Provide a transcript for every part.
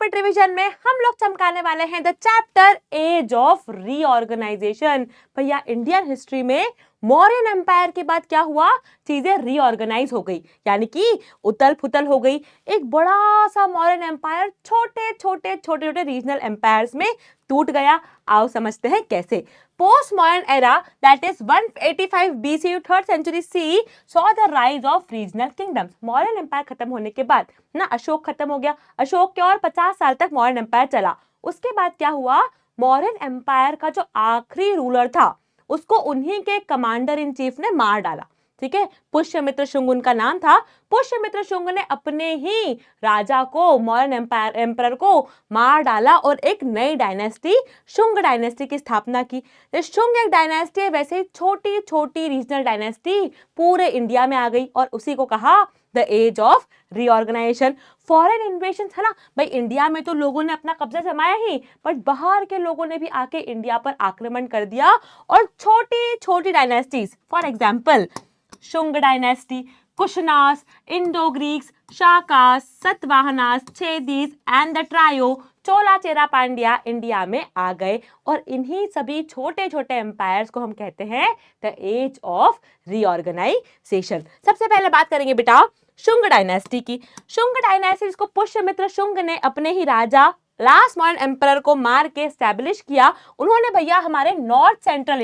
Rapid revision में हम लोग चमकाने वाले हैं the chapter age of reorganisation. भैया इंडियन हिस्ट्री में मौर्यन एम्पायर के बाद क्या हुआ, चीजें रीऑर्गेनाइज हो गई, यानी कि उतल फुतल हो गई। एक बड़ा सा मौर्यन एम्पायर छोटे छोटे छोटे छोटे रीजनल एम्पायर्स में टूट गया। आओ समझते हैं कैसे। Post modern era that is 185 BC to 3rd century CE saw the rise of regional kingdoms। Modern empire खत्म होने के बाद ना अशोक खत्म हो गया, अशोक के और 50 साल तक मॉडर्न एम्पायर चला। उसके बाद क्या हुआ, मॉडर्न एम्पायर का जो आखिरी रूलर था उसको उन्हीं के कमांडर इन चीफ ने मार डाला। ठीक है, पुष्यमित्र शुंग उनका नाम था। पुष्यमित्र शुंग ने अपने ही राजा को, मौर्यन एम्पायर को मार डाला और एक नई डायनेस्टी, शुंग डायनेस्टी की स्थापना की। शुंग एक डायनेस्टी है, वैसे ही छोटी छोटी रीजनल डायनेस्टी पूरे इंडिया में आ गई और उसी को कहा the age of reorganisation. Foreign invasion है ना भाई, इंडिया में तो लोगों ने अपना कब्जा जमाया ही, बट बाहर के लोगों ने भी आके इंडिया पर आक्रमण कर दिया और छोटी छोटी dynasties, for example Shunga dynasty, Kushanas, Indo Greeks, Shakas, Satavahanas, Chedis and the trio, Chola Chera Pandya India में आ गए। और इन्हीं सभी छोटे छोटे एम्पायर्स को हम कहते हैं द एज ऑफ रीऑर्गेनाइजेशन। सबसे पहले बात करेंगे बेटा शुंग डायनेस्टी की। शुंग डायनेस्टी जिसको पुष्यमित्र शुंग ने अपने ही राजा लास्ट मॉडर्न एम्परर को मार के एस्टैब्लिश किया, उन्होंने भैया हमारे नॉर्थ सेंट्रल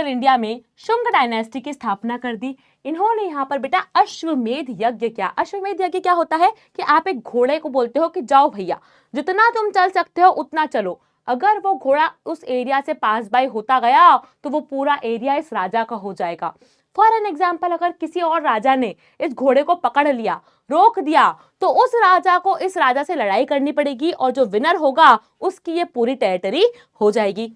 इंडिया में शुंग डायनेस्टी की स्थापना कर दी। इन्होंने यहाँ पर बेटा अश्वमेध यज्ञ किया। अश्वमेध यज्ञ क्या होता है कि आप एक घोड़े को बोलते हो कि जाओ भैया, जितना तुम चल सकते हो उतना चलो। अगर वो घोड़ा उस एरिया से पास बाय होता गया तो वो पूरा एरिया इस राजा का हो जाएगा। फॉर एन एग्जाम्पल, अगर किसी और राजा ने इस घोड़े को पकड़ लिया, रोक दिया, तो उस राजा को इस राजा से लड़ाई करनी पड़ेगी और जो विनर होगा उसकी ये पूरी टेरिटरी हो जाएगी।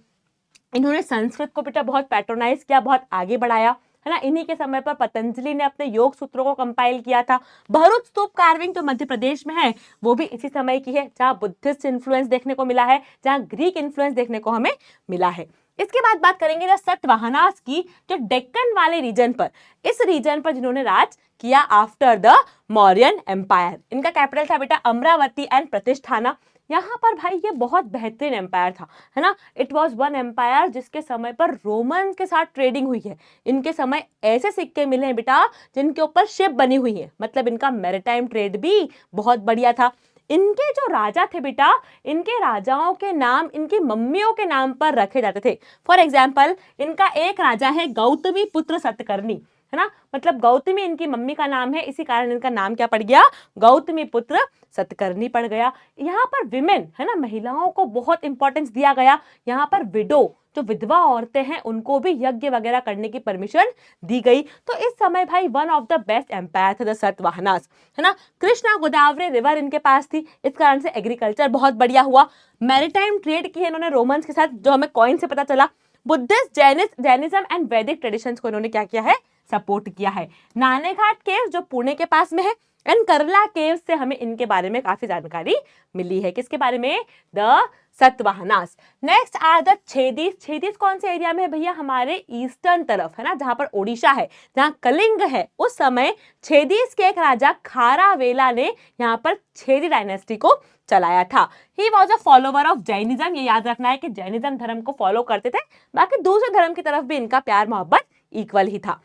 इन्होंने संस्कृत को बेटा बहुत पैट्रोनाइज किया, बहुत आगे बढ़ाया, है ना। इन्हीं के समय पर पतंजलि ने अपने योग सूत्रों को कंपाइल किया था। भरूच स्तूप कार्विंग तो मध्य प्रदेश में है, वो भी इसी समय की है, जहां बुद्धिस्ट इन्फ्लुएंस देखने को मिला है, जहां ग्रीक इन्फ्लुएंस देखने को हमें मिला है। इसके बाद बात करेंगे सतवाहनास की, जो डेक्कन वाले रीजन पर, इस रीजन पर जिन्होंने राज किया आफ्टर द मौर्यन एम्पायर। इनका कैपिटल था बेटा अमरावती एंड प्रतिष्ठाना। यहाँ पर भाई ये बहुत बेहतरीन एम्पायर था, है ना। इट वॉज वन एम्पायर जिसके समय पर रोमन के साथ ट्रेडिंग हुई है। इनके समय ऐसे सिक्के मिले हैं बेटा जिनके ऊपर शिप बनी हुई है, मतलब इनका मैरिटाइम ट्रेड भी बहुत बढ़िया था। इनके जो राजा थे बेटा, इनके राजाओं के नाम इनकी मम्मियों के नाम पर रखे जाते थे। फॉर एग्जाम्पल, इनका एक राजा है गौतमी पुत्र सतकर्णी, है ना, मतलब गौतमी इनकी मम्मी का नाम है, इसी कारण इनका नाम क्या पड़ गया, गौतमी पुत्र सतकर्णी पड़ गया। यहाँ पर विमेन, है ना, महिलाओं को बहुत इंपॉर्टेंस दिया गया। यहाँ पर विडो, जो विधवा औरतें हैं, उनको भी यज्ञ वगैरह करने की परमिशन दी गई। तो इस समय भाई one of the best empire थे द सतवाहनास, है ना। कृष्णा गोदावरी रिवर इनके पास थी, इस कारण से एग्रीकल्चर बहुत बढ़िया हुआ। मैरिटाइम ट्रेड की है इन्होंने रोमन्स के साथ, जो हमें कॉइन से पता चला। बुद्धिस्ट, जैनिज्म एंड वैदिक ट्रेडिशंस को इन्होंने क्या किया है, सपोर्ट किया है। नानेघाट केव जो पुणे के पास में है, एंड करला केव से हमें इनके बारे में काफी जानकारी मिली है। किसके बारे में, the Satavahanas. Next are the Chedis. Chedis कौन से एरिया में है भैया, हमारे ईस्टर्न तरफ, है ना, जहां पर ओडिशा है, जहां कलिंग है। उस समय छेदीस के एक राजा खारावेला ने यहाँ पर छेदी डायनेस्टी को चलाया था। He was a follower of Jainism. ये याद रखना है कि जैनिज्म धर्म को फॉलो करते थे, बाकी दूसरे धर्म की तरफ भी इनका प्यार मोहब्बत इक्वल ही था।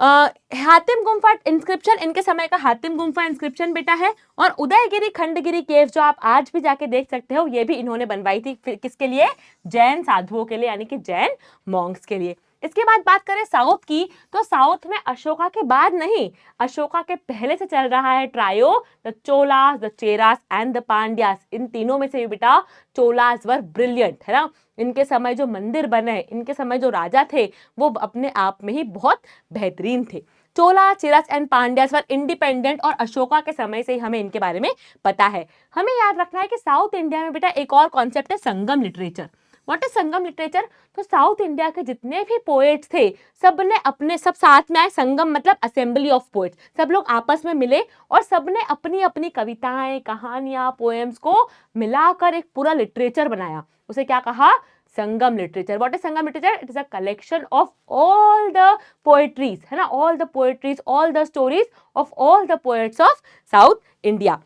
हातिम गुम्फा इंस्क्रिप्शन, इनके समय का हातिम गुम्फा इंस्क्रिप्शन बेटा है। और उदयगिरी खंडगिरी केव जो आप आज भी जाके देख सकते हो, ये भी इन्होंने बनवाई थी। किसके लिए, जैन साधुओं के लिए, यानी कि जैन मॉन्क्स के लिए। इसके बाद बात करें साउथ की, तो साउथ में अशोका के बाद नहीं, अशोका के पहले से चल रहा है trio, the Cholas, the Cheras and the Pandyas. इन तीनों में से बेटा चोलास वर ब्रिलियंट, है ना। इनके समय जो मंदिर बने, इनके समय जो राजा थे, वो अपने आप में ही बहुत बेहतरीन थे। Chola, Cheras and Pandyas were independent, और अशोका के समय से ही हमें इनके बारे में पता है। हमें याद रखना है कि साउथ इंडिया में बेटा एक और कॉन्सेप्ट है Sangam literature. What is Sangam literature, तो साउथ इंडिया के जितने भी पोएट्स थे, सब ने अपने, सब साथ में आए। संगम मतलब असेंबली ऑफ पोएट्स, सब लोग आपस में मिले और सब ने अपनी अपनी कविताएं, कहानियां, पोएम्स को मिलाकर एक पूरा लिटरेचर बनाया। उसे क्या कहा, Sangam literature. What is Sangam literature, it is a collection of all the poetries, है ना, all the poetries, all the stories of all the poets of south India.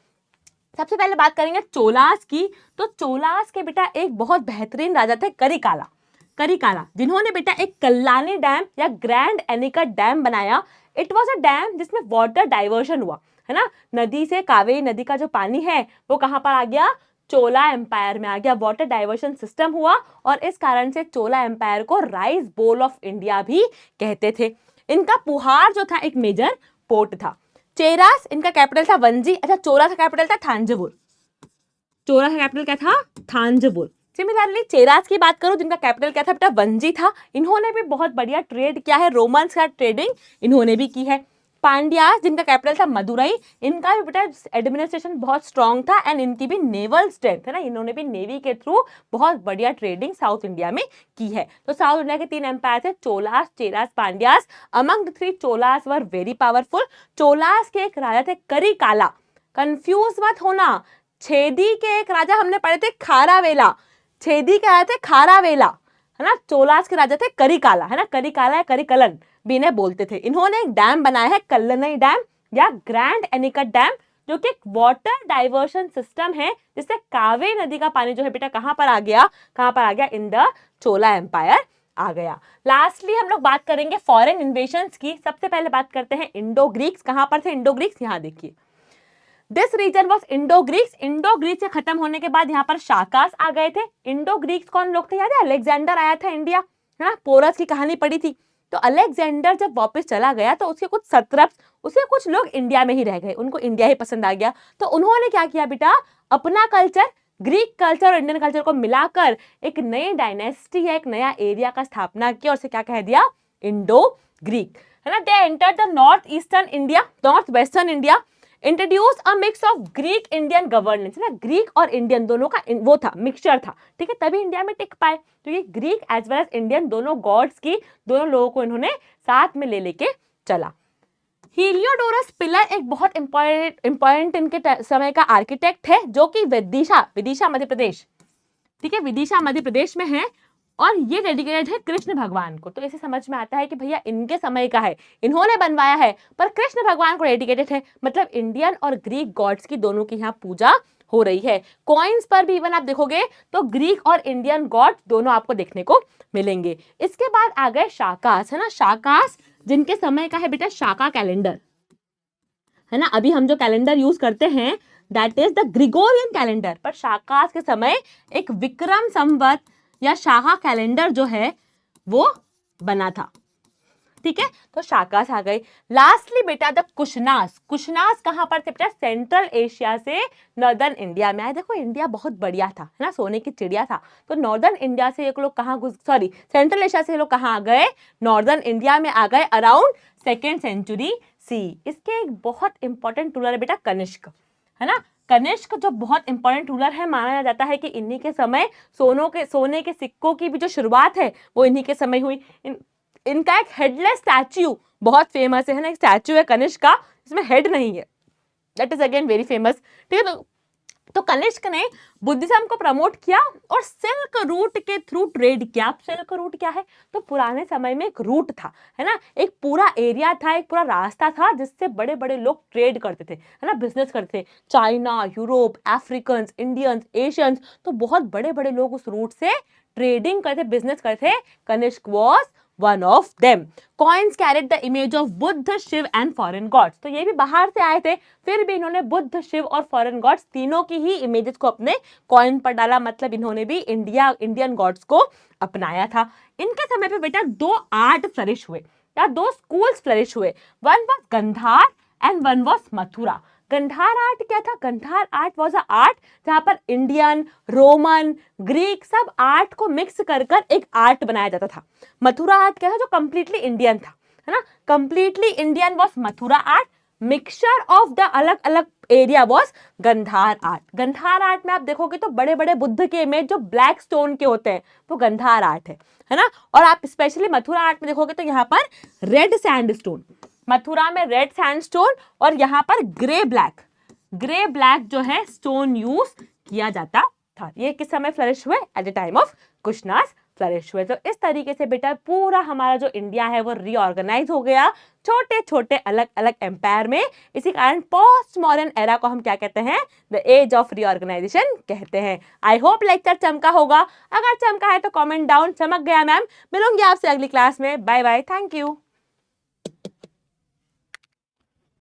सबसे पहले बात करेंगे चोलास की। तो चोलास के बेटा एक बहुत बेहतरीन राजा थे करिकाला, करिकाला, जिन्होंने बेटा एक कल्लानी डैम या ग्रैंड एनिकट डैम बनाया। इट वॉज अ डैम जिसमें वाटर डाइवर्शन हुआ, है ना, नदी से, कावेरी नदी का जो पानी है वो कहाँ पर आ गया, चोला एम्पायर में आ गया। वाटर डाइवर्शन सिस्टम हुआ और इस कारण से चोला एम्पायर को राइस बोल ऑफ इंडिया भी कहते थे। इनका पुहार जो था एक मेजर पोर्ट था। चेरास इनका कैपिटल था वंजी। अच्छा, चोला का कैपिटल था थांजवुर, चोला का कैपिटल क्या था, थांजवुर। सिमिलरली चेरास की बात करूं जिनका कैपिटल क्या था बेटा, वंजी था। इन्होंने भी बहुत बढ़िया ट्रेड किया है, रोमन्स का ट्रेडिंग इन्होंने भी की है। पांड्यास जिनका कैपिटल था मदुरई, इनका भी बेटा एडमिनिस्ट्रेशन बहुत स्ट्रांग था एंड इनकी भी नेवल स्ट्रेंथ है ना, इन्होंने भी नेवी के थ्रू बहुत बढ़िया ट्रेडिंग साउथ इंडिया में की है। तो साउथ इंडिया के 3 एम्पायर थे, Cholas, Cheras, Pandyas. Among the 3 Cholas were very powerful. Cholas के एक राजा थे करिकाला, कंफ्यूज मत होना, छेदी के एक राजा हमने पढ़े थे खारावेला, छेदी के राजा थे खारावेला, है ना। चोलास के राजा थे करिकाला, है ना, करिकाला या करिकलन भी इन्हें बोलते थे। इन्होंने एक डैम बनाया है कल्लनई डैम या ग्रैंड एनिकट डैम, जो कि एक वाटर डाइवर्शन सिस्टम है जिससे कावेरी नदी का पानी जो है बेटा कहां पर आ गया, कहां पर आ गया, इन द चोला एम्पायर आ गया। लास्टली हम लोग बात करेंगे फॉरेन इन्वेशंस की। सबसे पहले बात करते हैं इंडो ग्रीक्स। कहां पर थे इंडो ग्रीक्स, यहां देखिए, this region was Indo Greeks. Indo Greek से खत्म होने के बाद यहाँ पर शाकास आ गए थे। इंडो ग्रीक्स कौन लोग थे, याद है, अलेक्जेंडर आया था इंडिया, है ना, पोरस की कहानी पड़ी थी। तो अलेक्जेंडर जब वापस चला गया तो उसके कुछ सत्रप्स, उसके कुछ लोग इंडिया में ही रह गए, उनको इंडिया ही पसंद आ गया। तो उन्होंने क्या किया बेटा, अपना कल्चर, ग्रीक कल्चर और इंडियन कल्चर को मिलाकर एक नई डायनेस्टी या एक नया एरिया का स्थापना किया और उसे क्या कह दिया, इंडो ग्रीक, है ना। They entered the north eastern India, north western India, introduce a mix of Greek Indian governance, ना, ग्रीक और इंडियन दोनों का वो था, मिक्सचर था, ठीक है, तभी इंडिया में टिक पाए। तो ये Greek as well as Indian दोनों गॉड्स की, दोनों लोगों को इन्होंने साथ में ले लेके चला। हीलियोडोरस पिलर एक बहुत इंपॉर्टेंट इनके समय का आर्किटेक्ट है, जो कि विदिशा मध्य प्रदेश, ठीक है, विदिशा मध्य प्रदेश में है और ये डेडिकेटेड है कृष्ण भगवान को। तो इसे समझ में आता है कि भैया इनके समय का है, इन्होंने बनवाया है, पर कृष्ण भगवान को डेडिकेटेड है, मतलब इंडियन और ग्रीक गॉड्स की दोनों की यहाँ पूजा हो रही है। कॉइन्स पर भी इवन आप देखोगे तो ग्रीक और इंडियन गॉड दोनों आपको देखने को मिलेंगे। इसके बाद आ गए शाकास, है ना, शाकास जिनके समय का है बेटा शाका कैलेंडर, है ना। अभी हम जो कैलेंडर यूज करते हैं that is the Gregorian calendar, पर शाकास के समय एक विक्रम संवत या शाका कैलेंडर जो है वो बना था, ठीक है। तो शाकास आ गए। लास्टली बेटा द कुशनास, कुशनास कहां पर थे बेटा, सेंट्रल एशिया से नॉर्दर्न इंडिया में आए। देखो इंडिया बहुत बढ़िया था, है ना, सोने की चिड़िया था। तो नॉर्दर्न इंडिया से ये लोग कहां सेंट्रल एशिया से ये लोग कहां आ गए, नॉर्दर्न इंडिया में आ गए अराउंड 2nd सेंचुरी सी। इसके एक बहुत इंपॉर्टेंट रूलर है बेटा कनिष्क, है ना। कनिष्क जो बहुत इंपॉर्टेंट रूलर है, माना जाता है कि इन्हीं के समय सोने के सिक्कों की भी जो शुरुआत है वो इन्हीं के समय हुई। इनका एक हेडलेस स्टैच्यू बहुत फेमस है ना, एक स्टैच्यू है कनिष्क का, इसमें हेड नहीं है, that is again very famous, ठीक है। तो कनिष्क ने बुद्धिज्म को प्रमोट किया और सिल्क रूट के थ्रू ट्रेड किया। सिल्क रूट क्या है, तो पुराने समय में एक रूट था, है ना, एक पूरा एरिया था, एक पूरा रास्ता था जिससे बड़े बड़े लोग ट्रेड करते थे, है ना, बिजनेस करते थे, China, Europe, Africans, Indians, Asians, तो बहुत बड़े बड़े लोग उस रूट से ट्रेडिंग करते, बिजनेस करते। Kanishka was one of them. Coins carried the image of Buddha, Shiva and foreign gods. तो ये भी बाहर से आए थे, फिर भी इन्होंने बुद्ध, शिव और फॉरेन गॉड्स तीनों की ही इमेजेस को अपने कॉइन पर डाला, मतलब इन्होंने भी इंडियन गॉड्स को अपनाया था। इनके समय पे बेटा 2 आर्ट फ्लरिश हुए या 2 स्कूल्स फ्लरिश हुए, one was Gandhara and one was Mathura. Gandhara art क्या था, Gandhara art was a art जहां पर इंडियन, रोमन, ग्रीक सब आर्ट को मिक्स कर कर एक आर्ट बनाया जाता था। मथुरा आर्ट क्या था, जो कंप्लीटली इंडियन था, है ना, completely Indian was Mathura art, mixture of the अलग अलग area was Gandhara art. Gandhara art में आप देखोगे तो बड़े बड़े बुद्ध के इमेज जो ब्लैक स्टोन के होते हैं वो गंधार आर्ट है ना। और आप स्पेशली मथुरा आर्ट में देखोगे तो यहाँ पर रेड सैंडस्टोन, मथुरा में रेड सैंडस्टोन और यहाँ पर ग्रे ब्लैक जो है स्टोन यूज किया जाता था। ये किस समय फ्लरिश हुए, at the time of Kushanas flourish हुए। तो इस तरीके से बेटा पूरा हमारा जो इंडिया है वो रीऑर्गेनाइज हो गया छोटे छोटे अलग अलग एम्पायर में। इसी कारण पोस्ट मॉडर्न एरा को हम क्या कहते हैं? द एज ऑफ रीऑर्गेनाइजेशन कहते हैं। आई होप लेक्चर चमका होगा। अगर चमका है तो कमेंट डाउन, चमक गया मैम। मिलूंगी आपसे अगली क्लास में। Bye bye, thank you.